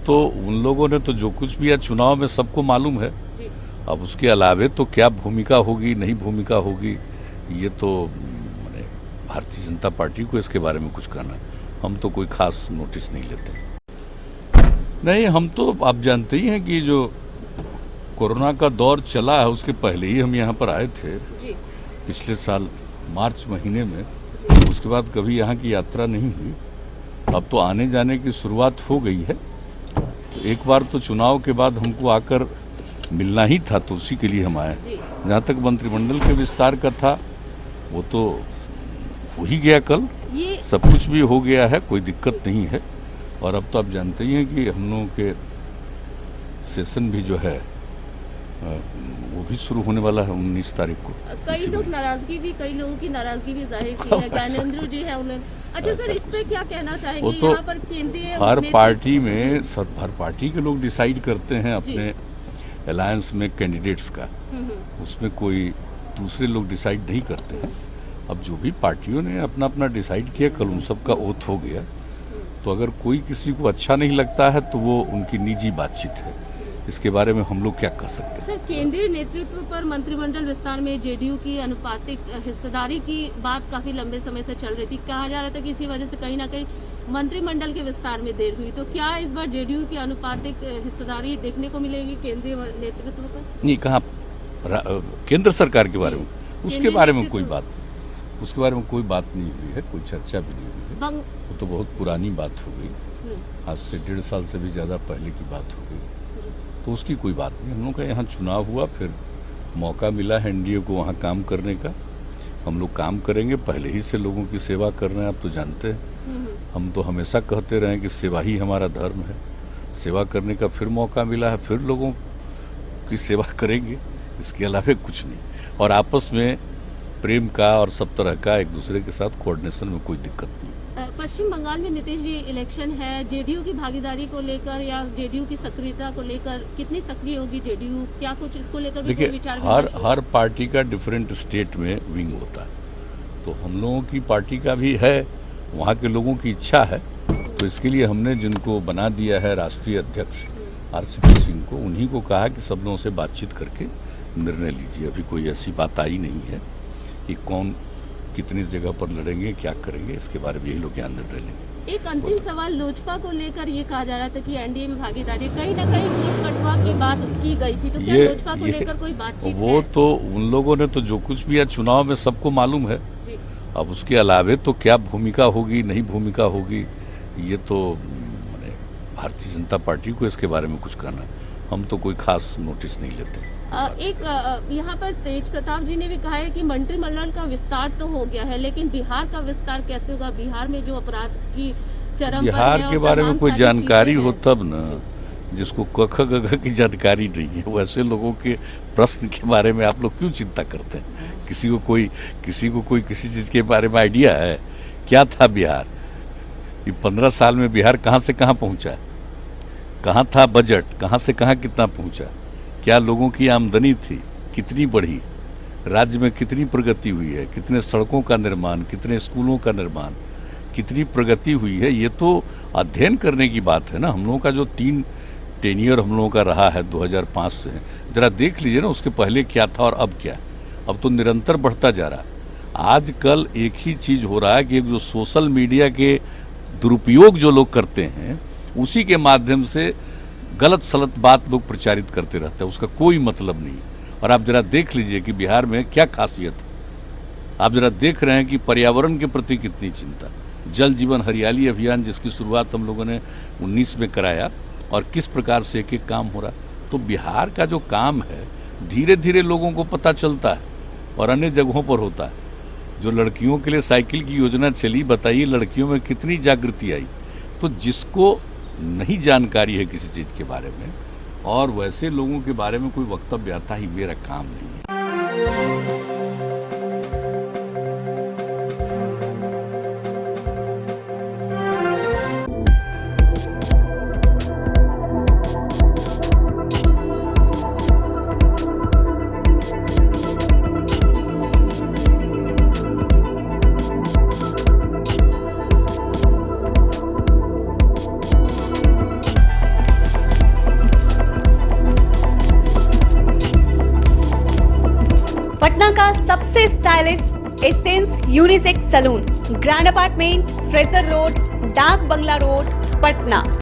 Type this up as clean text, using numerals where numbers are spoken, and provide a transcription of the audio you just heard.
तो उन लोगों ने तो जो कुछ भी है चुनाव में सबको मालूम है। अब उसके अलावे तो क्या भूमिका होगी नहीं भूमिका होगी ये तो माने भारतीय जनता पार्टी को इसके बारे में कुछ कहना है। हम तो कोई खास नोटिस नहीं लेते। नहीं, हम तो आप जानते ही हैं कि जो कोरोना का दौर चला है उसके पहले ही हम यहाँ पर आए थे पिछले साल मार्च महीने में। उसके बाद कभी यहाँ की यात्रा नहीं हुई। अब तो आने जाने की शुरुआत हो गई है। तो एक बार तो चुनाव के बाद हमको आकर मिलना ही था तो उसी के लिए हम आए। जहाँ तक मंत्रिमंडल के विस्तार का था वो तो हो ही गया, कल सब कुछ भी हो गया है, कोई दिक्कत नहीं है। और अब तो आप जानते ही हैं कि हम लोगों के सेशन भी जो है वो भी शुरू होने वाला है 19 तारीख को। कई लोगों की नाराजगी भी जाहिर की है। ज्ञानेंद्र जी है उन्होंने। अच्छा सर, इस पे क्या कहना चाहेंगे? तो यहाँ पर केंद्रीय हर पार्टी में हर पार्टी के लोग डिसाइड करते हैं अपने अलायंस में कैंडिडेट्स का। उसमें कोई दूसरे लोग डिसाइड नहीं करते हैं। अब जो भी पार्टियों ने अपना अपना डिसाइड किया, कल उन सबका ओथ हो गया। तो अगर कोई किसी को अच्छा नहीं लगता है तो वो उनकी निजी बातचीत है। इसके बारे में हम लोग क्या कह सकते हैं? सर, केंद्रीय नेतृत्व पर मंत्रिमंडल विस्तार में जेडीयू की अनुपातिक हिस्सेदारी की बात काफी लंबे समय से चल रही थी। कहा जा रहा था कि इसी वजह से कहीं ना कहीं मंत्रिमंडल के विस्तार में देर हुई। तो क्या इस बार जेडीयू की अनुपातिक हिस्सेदारी देखने को मिलेगी केंद्रीय नेतृत्व पर? नहीं, कहा केंद्र सरकार के बारे में उसके बारे में कोई बात नहीं हुई है, कोई चर्चा भी नहीं हुई है। वो तो बहुत पुरानी बात हो गई, आज से 1.5 साल से भी ज्यादा पहले की बात हो गई। तो उसकी कोई बात नहीं। हम लोग का यहाँ चुनाव हुआ, फिर मौका मिला है एनडीए को वहाँ काम करने का। हम लोग काम करेंगे, पहले ही से लोगों की सेवा कर रहे हैं, आप तो जानते हैं। हम तो हमेशा कहते रहे कि सेवा ही हमारा धर्म है। सेवा करने का फिर मौका मिला है, फिर लोगों की सेवा करेंगे, इसके अलावा कुछ नहीं। और आपस में प्रेम का और सब तरह का एक दूसरे के साथ कोऑर्डिनेशन में कोई दिक्कत नहीं। पश्चिम बंगाल में नीतीश जी इलेक्शन है, जेडीयू की भागीदारी को लेकर या जेडीयू की सक्रियता को लेकर कितनी सक्रिय होगी जेडीयू? क्या कुछ इसको लेकर भी कोई विचार? हर पार्टी का डिफरेंट स्टेट में विंग होता है। तो हम लोगों की पार्टी का भी है, वहाँ के लोगों की इच्छा है। तो इसके लिए हमने जिनको बना दिया है राष्ट्रीय अध्यक्ष आरसीपी सिंह को, उन्हीं को कहा कि सब लोगों से बातचीत करके निर्णय लीजिए। अभी कोई ऐसी बात आई नहीं है कि कौन कितनी जगह पर लड़ेंगे, क्या करेंगे, इसके बारे में यही लोग यहाँ निर्णय लेंगे। एक अंतिम सवाल, लोजपा को लेकर ये कहा जा रहा था कि एनडीए में भागीदारी कहीं न कहीं वोट कटवा की बात की गई थी। तो क्या लोजपा को लेकर कोई बातचीत है? वो तो उन लोगों ने तो जो कुछ भी है चुनाव में सबको मालूम है। अब उसके अलावे तो क्या भूमिका होगी नहीं भूमिका होगी ये तो माने भारतीय जनता पार्टी को इसके बारे में कुछ कहना है। हम तो कोई खास नोटिस नहीं लेते। यहाँ पर तेज प्रताप जी ने भी कहा है कि मंत्रिमंडल का विस्तार तो हो गया है, लेकिन बिहार का विस्तार कैसे होगा? बिहार में जो अपराध की चरम बिहार के बारे में कोई जानकारी हो तब न, जिसको कख गघ की जानकारी नहीं है वैसे लोगों के प्रश्न के बारे में आप लोग क्यों चिंता करते हैं? किसी को कोई किसी चीज के बारे में आइडिया है? क्या था बिहार? ये 15 साल में बिहार कहाँ से कहाँ पहुंचा? कहाँ था बजट? कहाँ से कहाँ कितना पहुंचा? क्या लोगों की आमदनी थी? कितनी बढ़ी? राज्य में कितनी प्रगति हुई है? कितने सड़कों का निर्माण, कितने स्कूलों का निर्माण, कितनी प्रगति हुई है? ये तो अध्ययन करने की बात है ना। हम लोगों का जो 3 टेन्योर हम लोगों का रहा है 2005 से, जरा देख लीजिए ना उसके पहले क्या था और अब क्या। अब तो निरंतर बढ़ता जा रहा है। आजकल एक ही चीज हो रहा है कि जो सोशल मीडिया के दुरुपयोग जो लोग करते हैं उसी के माध्यम से गलत सलत बात लोग प्रचारित करते रहते हैं, उसका कोई मतलब नहीं। और आप जरा देख लीजिए कि बिहार में क्या खासियत है। आप जरा देख रहे हैं कि पर्यावरण के प्रति कितनी चिंता, जल जीवन हरियाली अभियान जिसकी शुरुआत हम लोगों ने 19 में कराया और किस प्रकार से एक एक काम हो रहा। तो बिहार का जो काम है धीरे धीरे लोगों को पता चलता है और अन्य जगहों पर होता है। जो लड़कियों के लिए साइकिल की योजना चली, बताइए लड़कियों में कितनी जागृति आई। तो जिसको नहीं जानकारी है किसी चीज के बारे में और वैसे लोगों के बारे में कोई वक्तव्य आता ही मेरा काम नहीं है। पटना का सबसे stylish essence unisex salon, grand apartment, Fraser road, Dak Bangla road, Patna.